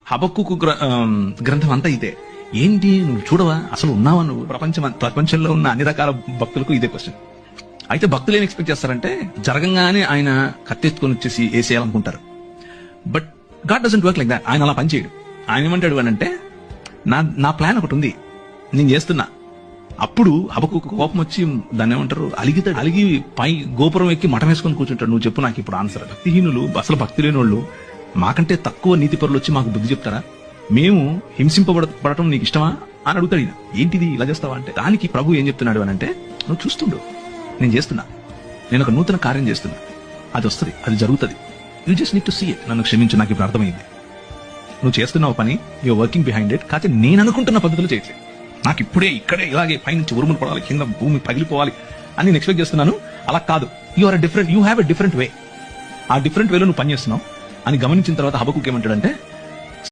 హబక్కుకు గ్రంథం అంతా ఇదే. ఏంటి నువ్వు చూడవా, అసలు ఉన్నావా నువ్వు? ప్రపంచంలో ఉన్న అన్ని రకాల భక్తులకు ఇదే క్వశ్చన్. అయితే భక్తులు ఏం ఎక్స్పెక్ట్ చేస్తారంటే జరగంగానే ఆయన కత్తెత్తుకొని వచ్చేసి వేసేయాలనుకుంటారు. But god doesn't work like that. ఆయన అలా పనిచేయడు. ఆయన ఏమంటాడు అని అంటే, నా ప్లాన్ ఒకటి ఉంది, నేను చేస్తున్నా. అప్పుడు హబక్కుకు కోపం వచ్చి దాన్ని ఏమంటారు, అలిగి పై గోపురం ఎక్కి మఠం వేసుకొని కూర్చుంటాడు. నువ్వు చెప్పు నాకు ఇప్పుడు ఆన్సర్. భక్తిహీనులు, అసలు భక్తి లేని వాళ్ళు, మాకంటే తక్కువ నీతిపరులు వచ్చి మాకు బుద్ధి చెప్తారా? మేము హింసింపబడటం నీకు ఇష్టమా అని అడుగుతాడు. ఈయన ఏంటిది ఇలా చేస్తావా అంటే, దానికి ప్రభు ఏం చెప్తున్నాడు అని అంటే, నువ్వు చూస్తుండు, నేను చేస్తున్నా, నేను ఒక నూతన కార్యం చేస్తున్నా, అది వస్తుంది, అది జరుగుతుంది, you just need to see it. నన్ను క్షమించు, నాకు ఇప్పుడు అర్థమైంది. నువ్వు చేస్తున్నావు పని, యూఆర్ వర్కింగ్ బిహైండ్ ఇట్, కాకపోతే నేను అనుకుంటున్న పద్ధతులు చేయట్లేదు. నాకు ఇక్కడే ఇలాగే పైనుంచి ఉరుములు పడాలి, కింద భూమి పగిలిపోవాలి అని నేను ఎక్స్పెక్ట్ చేస్తున్నాను. అలా కాదు, you have a different way. ఆ డిఫరెంట్ వేలో నువ్వు పని చేస్తున్నావు అని గమనించిన తర్వాత హబక్కుకు ఏమంటాడంటే,